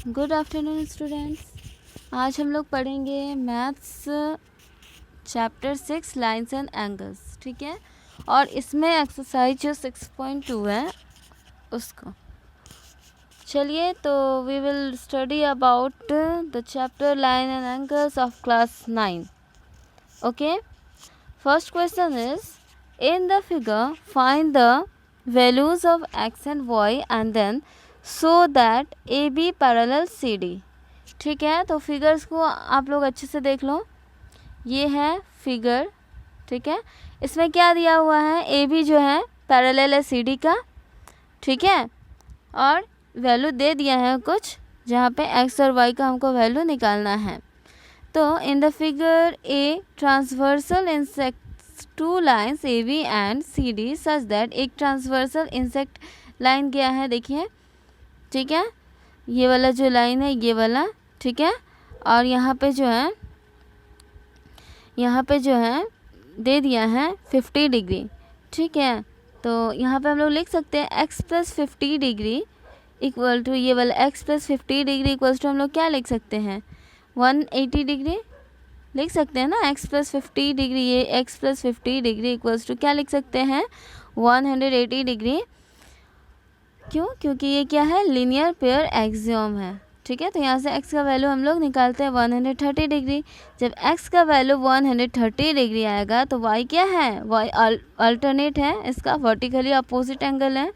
Good afternoon students. आज हम लोग पढ़ेंगे maths chapter 6 lines and angles, ठीक है। और इसमें एक्सरसाइज जो 6.2 है उसको चलिए तो we will study about the chapter line and angles of class 9। Okay, first question is in the figure find the values of x and y and then so that A B parallel C D. ठीक है, तो figures को आप लोग अच्छे से देख लो। ये है फिगर, ठीक है। इसमें क्या दिया हुआ है, ए बी जो है पैरेलल है सी डी का, ठीक है। और वैल्यू दे दिया है कुछ, जहाँ पे एक्स और वाई का हमको वैल्यू निकालना है। तो in the figure a transversal intersect two lines A B and C D such that एक ट्रांसवर्सल इंसेक्ट लाइन गया है, देखिए, ठीक है। ये वाला जो लाइन है ये वाला, ठीक है। और यहाँ पे जो है दे दिया है 50 डिग्री, ठीक है। तो यहाँ पे हम लोग लिख सकते हैं x plus 50 degree equal to ये वाला x plus 50 degree equals to हम लोग क्या लिख सकते हैं 180 डिग्री लिख सकते हैं ना। x प्लस 50 डिग्री, ये x plus 50 degree equals to क्या लिख सकते हैं 180 डिग्री। क्यों? क्योंकि ये क्या है, लीनियर पेयर एक्सियोम है, ठीक है। तो यहाँ से x का वैल्यू हम लोग निकालते हैं 130 डिग्री। जब x का वैल्यू 130 डिग्री आएगा तो y क्या है, y अल्टरनेट है, इसका वर्टिकली अपोजिट एंगल है,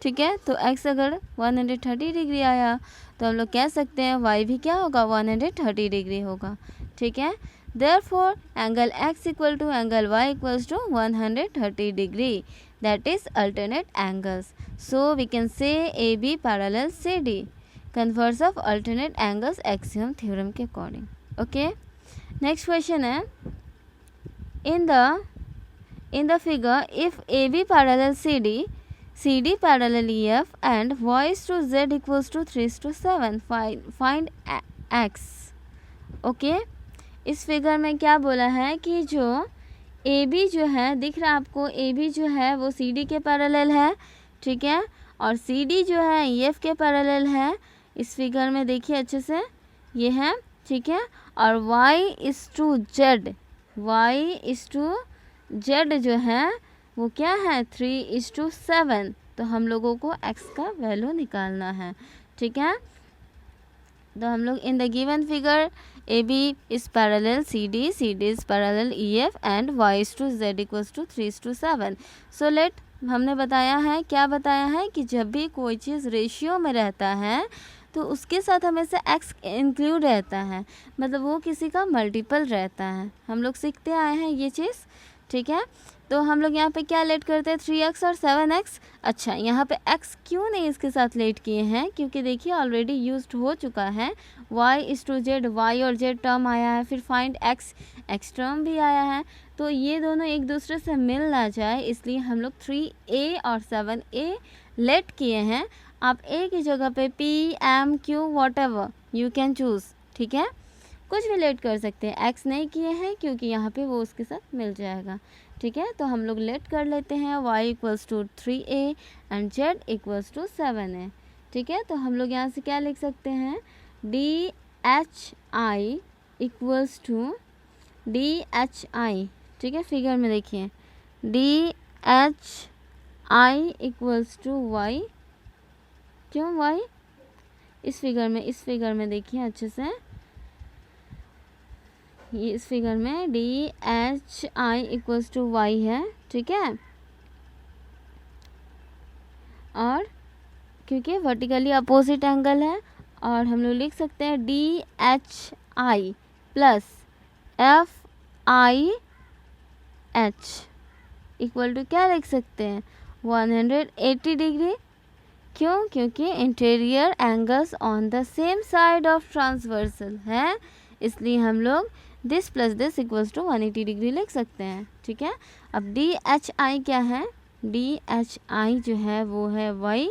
ठीक है। तो x अगर 130 डिग्री आया तो हम लोग कह सकते हैं y भी क्या होगा 130 डिग्री होगा, ठीक है। Therefore angle x equal to angle y equals to 130 degree, that is alternate angles. So we can say AB parallel CD, converse of alternate angles axiom theorem के according. Okay, next question है in the figure if AB parallel CD, CD parallel EF and y is to z equals to 3:7, find x. Okay, इस figure में क्या बोला है कि जो ए B जो है, दिख रहा है आपको, ए बी जो है वो सी डी के पैरेलल है, ठीक है। और सी डी जो है ई एफ के पैरेलल है। इस फिगर में देखिए अच्छे से, ये है, ठीक है। और y is to z, y is to z जो है वो क्या है 3:7। तो हम लोगों को एक्स का वैल्यू निकालना है, ठीक है। तो हम लोग in the given figure A B is parallel C D is parallel E F and y is to z equals to 3:7। So let, हमने बताया है, क्या बताया है कि जब भी कोई चीज़ रेशियो में रहता है तो उसके साथ हमेशा एक्स इंक्लूड रहता है, मतलब वो किसी का मल्टीपल रहता है। हम लोग सीखते आए हैं ये चीज़, ठीक है। तो हम लोग यहाँ पे क्या लेट करते हैं 3x और 7x। अच्छा, यहाँ पे x क्यों नहीं इसके साथ लेट किए हैं, क्योंकि देखिए ऑलरेडी यूज्ड हो चुका है। y is to z, y और z टर्म आया है, फिर फाइंड x टर्म भी आया है। तो ये दोनों एक दूसरे से मिल ना जाए, इसलिए हम लोग 3a और 7a लेट किए हैं। आप a की जगह पे p, m, q whatever you can choose, ठीक है, कुछ भी लेट कर सकते हैं। x नहीं किए हैं क्योंकि यहाँ पे वो उसके साथ मिल जाएगा, ठीक है। तो हम लोग लेट कर लेते हैं y equals to 3a and z equals to 7a, ठीक है। तो हम लोग यहाँ से क्या लिख सकते हैं DHI इक्वल्स टू DHI, ठीक है। फिगर में देखिए DHI इक्वल्स टू y, क्यों y, इस फिगर में देखिए अच्छे से, ये इस फिगर में DHI इक्वल्स टू y है, ठीक है। और क्योंकि वर्टिकली अपोजिट एंगल है, और हम लोग लिख सकते हैं DHI plus FIH equal to क्या लिख सकते हैं 180 डिग्री। क्यों? क्योंकि interior angles on the same side of transversal है, इसलिए हम लोग this plus this equals to 180 degree लिख सकते हैं, ठीक है। अब DHI क्या है, DHI जो है वो है y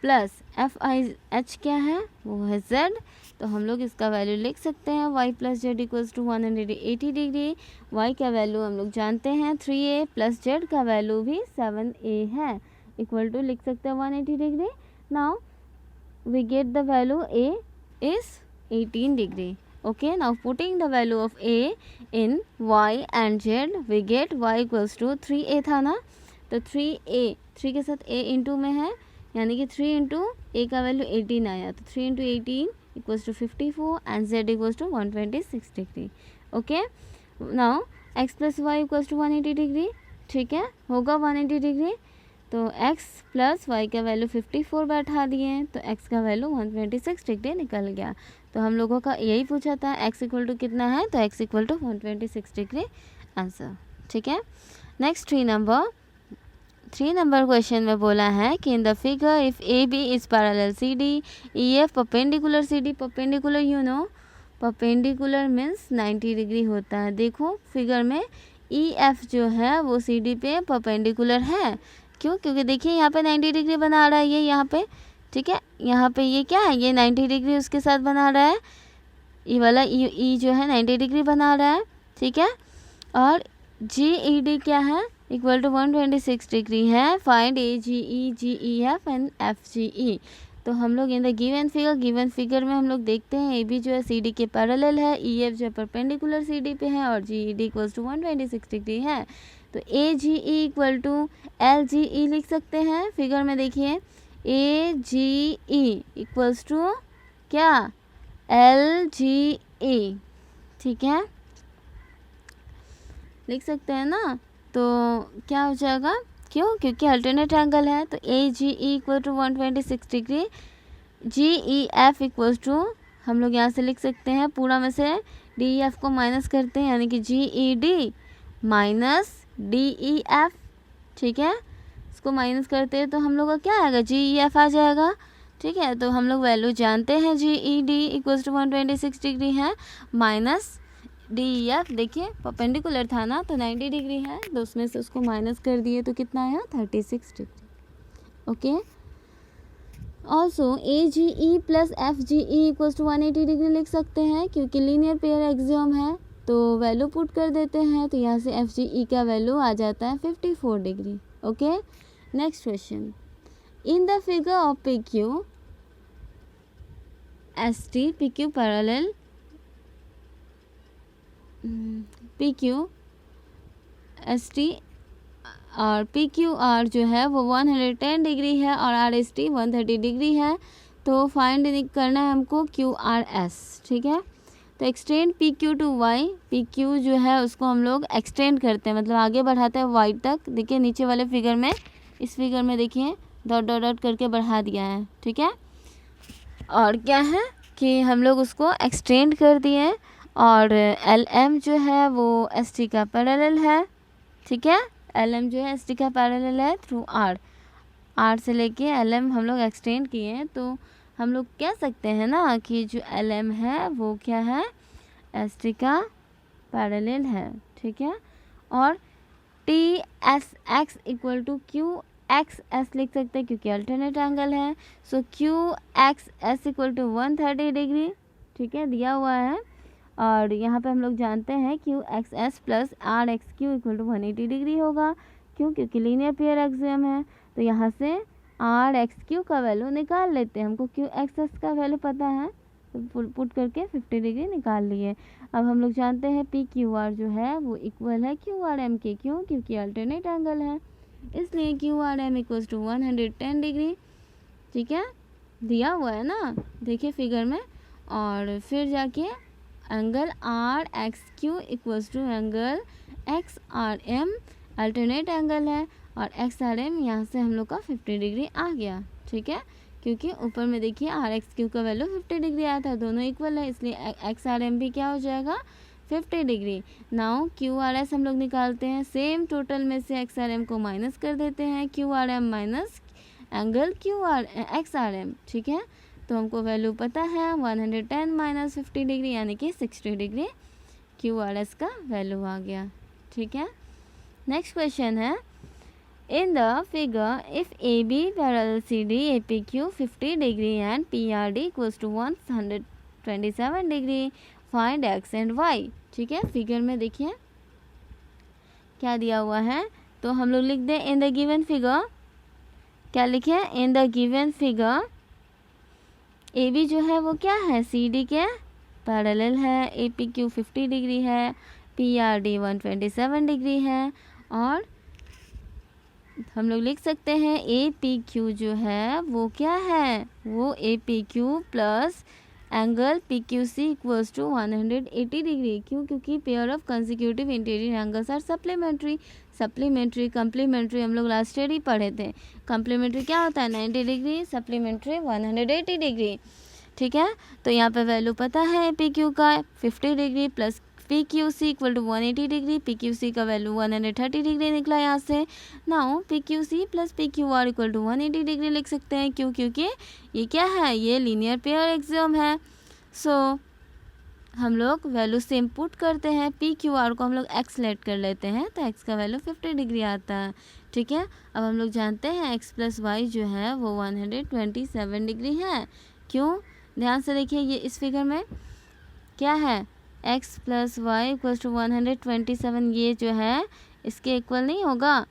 प्लस FIH क्या है, वो है z। तो हम लोग इसका वैल्यू लिख सकते हैं y plus z equals to 180 degree. y का वैल्यू हम लोग जानते हैं 3a प्लस z का वैल्यू भी 7a है, इक्वल टू लिख सकते हैं 180 degree. Now we get the value A is 18 degree. Okay, now putting the value of A in Y and Z, we get Y equals to 3A था ना, तो 3A 3 के साथ A इंटू में है, यानी कि 3 इंटू A का वैल्यू 18 आया, तो 3 into 18 equals to 54 and Z equals to 126 degree. Okay, now x plus y equals to 180 degree. ठीक है, होगा 180 डिग्री. तो x प्लस वाई का वैल्यू 54 बैठा दिए हैं, तो x का वैल्यू 126 डिग्री निकल गया. तो हम लोगों का यही पूछा था x इक्वल टू कितना है, तो x equal to 126 degree answer. ठीक है, नेक्स्ट 3 नंबर क्वेश्चन में बोला है कि in the figure if A B is parallel C D, E F perpendicular C D. Perpendicular you know, perpendicular means 90 degree होता है. देखो फिगर में ई एफ जो है वो सी डी पे परपेंडिकुलर है. क्यों? क्योंकि देखिए यहाँ पे 90 डिग्री बना रहा है ये यहाँ पे. ठीक है, यहाँ पे ये क्या है, ये 90 डिग्री उसके साथ बना रहा है. ई वाला ई जो है 90 डिग्री बना रहा है. ठीक है, और जी ई डी क्या है, इक्वल टू 126 डिग्री है. Find A G E F and F G E. तो हम लोग इन द गिवन फिगर में हम लोग देखते हैं ए बी जो है सी डी के पैरेलल है, ई एफ जो है परपेंडिकुलर सी डी पे है, और G E D equals to 126 degree है. तो A G E equal to L G E लिख सकते हैं. फिगर में देखिए A G E equals to क्या, एल जी ई. ठीक है, लिख सकते हैं ना. तो क्या हो जाएगा, क्यों? क्योंकि अल्टरनेट एंगल है. तो A G E equal to 126 degree. G E F equals to, हम लोग यहाँ से लिख सकते हैं पूरा में से डी ई एफ को माइनस करते हैं, यानी कि G E D minus D E F. ठीक है, इसको माइनस करते हैं तो हम लोग का क्या आएगा, जी ई एफ आ जाएगा. ठीक है, तो हम लोग वैल्यू जानते हैं G E D equals to 126 degree है, माइनस डी ई एफ देखिए परपेंडिकुलर था ना, तो 90 डिग्री है, तो उसमें से उसको माइनस कर दिए तो कितना आया, 36 degree. Okay, also A G E plus F G E equals to 180 degree लिख सकते हैं, क्योंकि लीनियर पेयर एक्सियोम है. तो वैल्यू पुट कर देते हैं, तो यहाँ से एफ जी ई का वैल्यू आ जाता है 54 degree. Okay, next question. In the figure of P Q S T, P Q parallel P Q S T और पी क्यू आर जो है वो 110 डिग्री है और आर एस टी 130 डिग्री है. तो फाइंड करना है हमको क्यू आर एस. ठीक है, तो extend P Q to Y. P Q जो है उसको हम लोग एक्सटेंड करते हैं, मतलब आगे बढ़ाते हैं वाई तक. देखिए नीचे वाले फिगर में, इस फिगर में देखिए डॉट डॉट डॉट करके बढ़ा दिया है. ठीक है, और क्या है कि हम लोग उसको एक्सटेंड कर दिए, और एल एम जो है वो एस टी का पैरेलल है. ठीक है, एल एम जो है एस टी का पैरेलल है थ्रू आर. आर से लेके एल एम हम लोग एक्सटेंड किए हैं, तो हम लोग कह सकते हैं ना कि जो एल एम है वो क्या है, एस टी का पैरेलल है. ठीक है, और T S X equal to Q X S लिख सकते हैं, क्योंकि अल्टरनेट एंगल है. So Q X S equal to 130 degree. ठीक है, दिया हुआ है, और यहाँ पे हम लोग जानते हैं Q X S plus R X Q equal to 180 degree होगा. क्यों? क्योंकि लीनियर पेयर एक्सियम है. तो यहाँ से आर एक्स क्यू का वैल्यू निकाल लेते हैं, हमको क्यू एक्स एस का वैल्यू पता है, तो पुट करके 50 डिग्री निकाल लिए. अब हम लोग जानते हैं पी क्यू आर जो है वो इक्वल है क्यू आर एम के. क्यों? क्योंकि अल्टरनेट एंगल है, इसलिए Q R M equals to 110 degree. ठीक है, दिया हुआ है ना, देखिए फिगर में. और फिर जाके angle R X Q equals to angle X R M, alternate angle है, और एक्स आर एम यहाँ से हम लोग का 50 डिग्री आ गया. ठीक है, क्योंकि ऊपर में देखिए आर एक्स क्यू का वैल्यू 50 डिग्री आया था, दोनों इक्वल है, इसलिए एक्स आर एम भी क्या हो जाएगा, 50 degree. Now Q R S हम लोग निकालते हैं, सेम टोटल में से एक्स आर एम को माइनस कर देते हैं, Q R M minus angle Q R X R M. ठीक है, तो हमको वैल्यू पता है 110 माइनस 50 डिग्री यानी कि 60 डिग्री क्यू आर एस का वैल्यू आ गया. ठीक है, नेक्स्ट क्वेश्चन है. In the figure if A B parallel C D A P Q 50 degree and P R D equals to 127 degree, find x and y. ठीक है, figure में देखिए क्या दिया हुआ है, तो हम लोग लिख दें इन द गिवन फिगर. क्या लिखे? In the given figure A B जो है वो क्या है, सी डी के पैरेलल है, ए पी क्यू 50 डिग्री है, पी आर डी 127 डिग्री है, और हम लोग लिख सकते हैं ए पी क्यू जो है वो क्या है, वो A P Q plus angle P Q C equals to 180 degree. क्यों? क्योंकि pair of consecutive interior angles are supplementary. Supplementary complementary हम लोग लास्ट ईयर ही पढ़े थे। कम्प्लीमेंट्री क्या होता है 90 डिग्री, सप्लीमेंट्री 180 डिग्री। ठीक है, तो यहाँ पे वैल्यू पता है पी क्यू का 50 degree plus P Q C equal to 180 degree. P Q C का वैल्यू 130 डिग्री निकला यहाँ से। Now P Q C plus P Q R equal to 180 degree लिख सकते हैं। क्यों? क्योंकि ये क्या है, ये लीनियर पेयर एक्सियम है। सो हम लोग वैल्यू सेम पुट करते हैं, पी क्यू आर को हम लोग एक्स लेट कर लेते हैं, तो एक्स का वैल्यू 50 डिग्री आता है। ठीक है, अब हम लोग जानते हैं एक्स प्लस वाई जो है वो 127 डिग्री है। क्यों? ध्यान से देखिए, ये इस फिगर में क्या है, x plus y equal to 127, ये जो है इसके इक्वल नहीं होगा।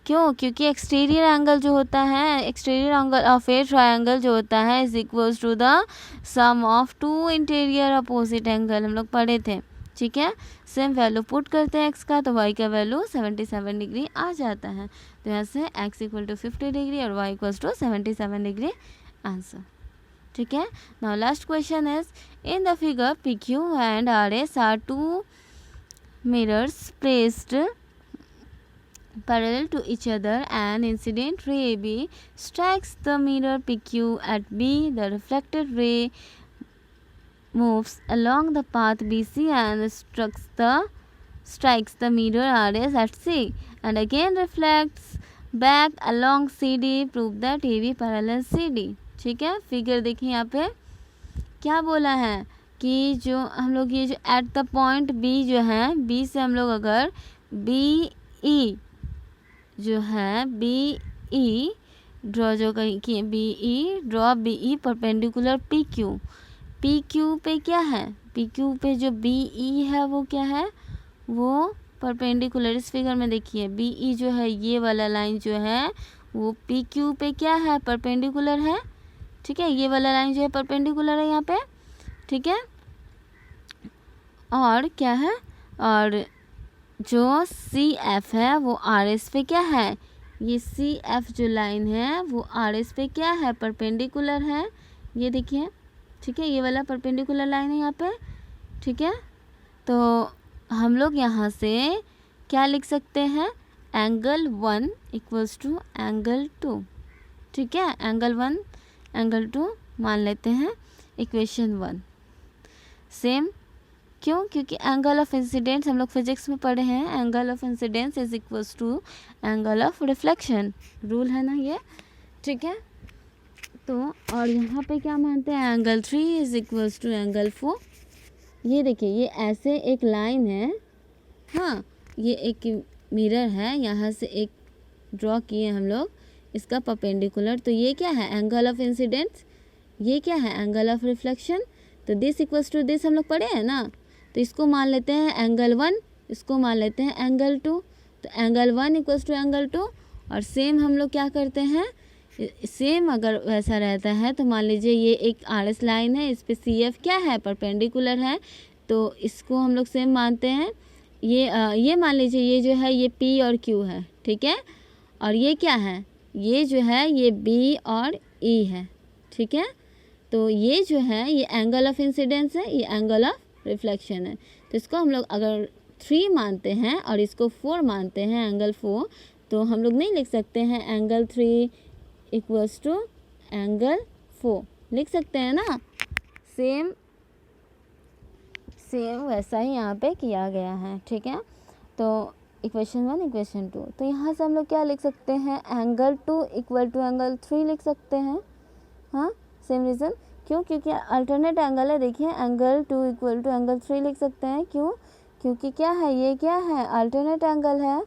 क्यों? क्योंकि एक्सटीरियर एंगल जो होता है, exterior angle of a triangle जो होता है is equals to the sum of two interior opposite angle, हम लोग पढ़े थे। ठीक है, सेम वैल्यू पुट करते हैं x का, तो y का वैल्यू 77 डिग्री आ जाता है। तो यहाँ से x इक्वल टू 50 डिग्री और y equals to 77 degree answer. ठीक है, now last question is in the figure P Q and R S are two mirrors placed parallel to each other, and incident ray AB strikes the mirror PQ at B. The reflected ray moves along the path BC and strikes the mirror RS at C, and again reflects back along CD. Prove that AB parallel CD. ठीक है, figure देखिए यहाँ पे क्या बोला है कि जो हम लोग ये जो एट द पॉइंट B जो है, B से हम लोग अगर BE जो है BE ड्रॉ जो किए, BE draw BE perpendicular PQ पे क्या है, PQ पे जो BE है वो क्या है, वो परपेंडिकुलर। इस फिगर में देखिए BE जो है, ये वाला लाइन जो है वो PQ पे क्या है, परपेंडिकुलर है। ठीक है, ये वाला लाइन जो है परपेंडिकुलर है यहाँ पे। ठीक है, और क्या है, और जो CF है वो RS पे क्या है, ये CF जो लाइन है वो RS पे क्या है, परपेंडिकुलर है। ये देखिए, ठीक है, ये वाला परपेंडिकुलर लाइन है यहाँ पे। ठीक है, तो हम लोग यहाँ से क्या लिख सकते हैं, एंगल 1 इक्वल्स टू एंगल 2। ठीक है, एंगल 1 एंगल 2 मान लेते हैं इक्वेशन 1 सेम। क्यों? क्योंकि एंगल ऑफ इंसिडेंस हम लोग फिजिक्स में पढ़े हैं, angle of incidence is equals to angle of reflection, rule है ना ये। ठीक है, तो और यहाँ पे क्या मानते हैं, angle 3 is equals to angle 4। ये देखिए, ये ऐसे एक लाइन है, हाँ, ये एक मिरर है, यहाँ से एक ड्रॉ किए हम लोग इसका परपेंडिकुलर, तो ये क्या है, एंगल ऑफ इंसिडेंस, ये क्या है, एंगल ऑफ रिफ्लेक्शन। तो दिस इक्वल्स टू दिस हम लोग पढ़े हैं ना, तो इसको मान लेते हैं एंगल 1, इसको मान लेते हैं एंगल 2। तो एंगल 1 इक्वल्स टू एंगल 2, और सेम हम लोग क्या करते हैं, सेम अगर वैसा रहता है तो मान लीजिए ये एक RS लाइन है, इस पे CF क्या है, परपेंडिकुलर है, तो इसको हम लोग सेम मानते हैं। ये मान लीजिए ये जो है ये P और Q है। ठीक है, और ये क्या है, ये जो है ये B और E है। ठीक है, तो ये जो है ये एंगल ऑफ इंसिडेंस है, ये एंगल ऑफ रिफ्लेक्शन है। तो इसको हम लोग अगर 3 मानते हैं और इसको 4 मानते हैं, एंगल 4, तो हम लोग नहीं लिख सकते हैं एंगल 3 इक्वल्स टू एंगल 4, लिख सकते हैं ना। सेम वैसा ही यहाँ पे किया गया है। ठीक है, तो इक्वेशन 1 इक्वेशन 2, तो यहाँ से हम लोग क्या लिख सकते हैं, एंगल 2 इक्वल टू एंगल 3 लिख सकते हैं। हाँ, सेम रीज़न। क्यों? क्योंकि अल्टरनेट एंगल है। देखिए, एंगल 2 इक्वल टू एंगल 3 लिख सकते हैं। क्यों? क्योंकि क्या है, ये क्या है, अल्टरनेट एंगल है।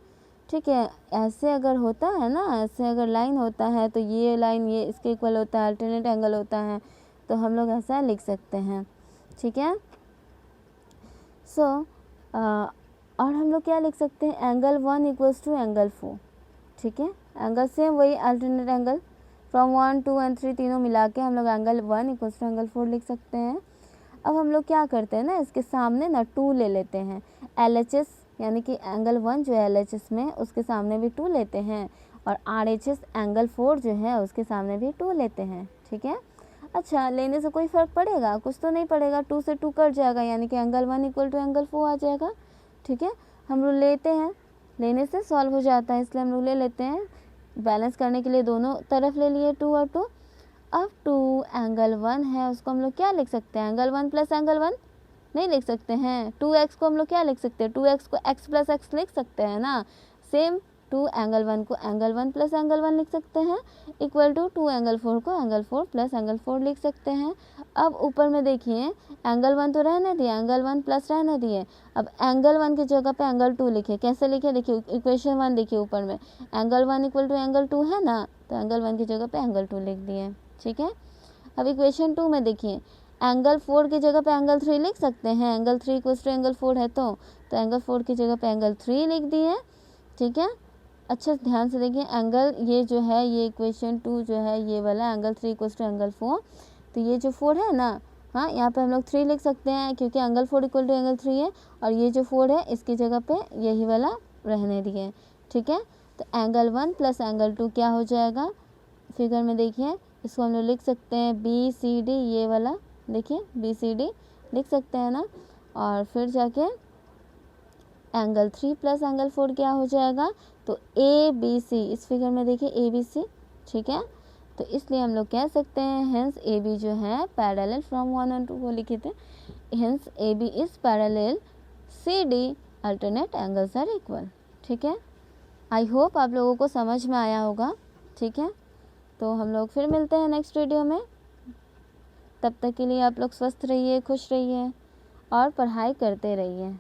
ठीक है, ऐसे अगर होता है ना, ऐसे अगर लाइन होता है तो ये लाइन ये इसके इक्वल होता है, अल्टरनेट एंगल होता है, तो हम लोग ऐसा लिख सकते हैं। ठीक है, सो और हम लोग क्या लिख सकते हैं, एंगल 1 इक्वल्स टू एंगल 4। ठीक है, एंगल सेम वही अल्टरनेट एंगल, फ्रॉम 1, 2 एंड 3 तीनों मिला के हम लोग एंगल 1 इक्वल्स टू एंगल 4 लिख सकते हैं। अब हम लोग क्या करते हैं ना, इसके सामने ना 2 ले लेते हैं। LHS यानी कि एंगल 1 जो है LHS में, उसके सामने भी 2 लेते हैं, और RHS एंगल 4 जो है उसके सामने भी 2 लेते हैं। ठीक है, अच्छा लेने से कोई फ़र्क पड़ेगा? कुछ तो नहीं पड़ेगा, 2 से 2 कट जाएगा, यानी कि एंगल 1 इक्वल टू एंगल 4 आ जाएगा। ठीक है, हम लोग लेते हैं, लेने से सॉल्व हो जाता है, इसलिए हम लोग ले लेते हैं। बैलेंस करने के लिए दोनों तरफ ले लिए 2 और 2। अब 2 एंगल 1 है, उसको हम लोग क्या लिख सकते हैं? एंगल 1 प्लस एंगल 1 नहीं लिख सकते हैं। 2x को हम लोग क्या लिख सकते हैं? 2x को x प्लस एक्स लिख सकते हैं ना। सेम 2 एंगल 1 को एंगल 1 प्लस एंगल 1 लिख सकते हैं, इक्वल टू 2 एंगल 4 को एंगल 4 प्लस एंगल 4 लिख सकते हैं। अब ऊपर में देखिए, एंगल 1 तो रहने दिए, एंगल 1 प्लस रहने दिए। अब एंगल 1 की जगह पे एंगल 2 लिखे। कैसे लिखे? देखिए इक्वेशन 1 देखिए ऊपर में, एंगल 1 इक्वल टू एंगल 2 है ना, तो एंगल 1 की जगह पे एंगल 2 लिख दिए। ठीक है, अब इक्वेशन 2 में देखिए, एंगल 4 की जगह पे एंगल 3 लिख सकते हैं। एंगल 3 इक्वल्स टू एंगल 4 है, तो एंगल 4 की जगह पे एंगल 3 लिख दिए। ठीक है, अच्छा ध्यान से देखिए, एंगल ये जो है, ये इक्वेशन 2 जो है ये वाला, एंगल 3 इक्वल्स टू एंगल 4, तो ये जो 4 है ना, हाँ यहाँ पे हम लोग 3 लिख सकते हैं, क्योंकि एंगल 4 इक्वल टू एंगल 3 है, और ये जो 4 है इसकी जगह पे यही वाला रहने दिए। ठीक है, तो एंगल 1 प्लस एंगल 2 क्या हो जाएगा? फिगर में देखिए, इसको हम लोग लिख सकते हैं BCD, ये वाला देखिए BCD लिख सकते हैं ना। और फिर जाके एंगल 3 प्लस एंगल 4 क्या हो जाएगा? तो ABC, इस फिगर में देखिए ABC। ठीक है, तो इसलिए हम लोग कह सकते हैं हेंस AB जो है पैरेलल फ्रॉम 1 और 2 को लिखे थे, hence AB is parallel CD, alternate angles are equal. ठीक है, आई होप आप लोगों को समझ में आया होगा। ठीक है, तो हम लोग फिर मिलते हैं नेक्स्ट वीडियो में। तब तक के लिए आप लोग स्वस्थ रहिए, खुश रहिए और पढ़ाई करते रहिए।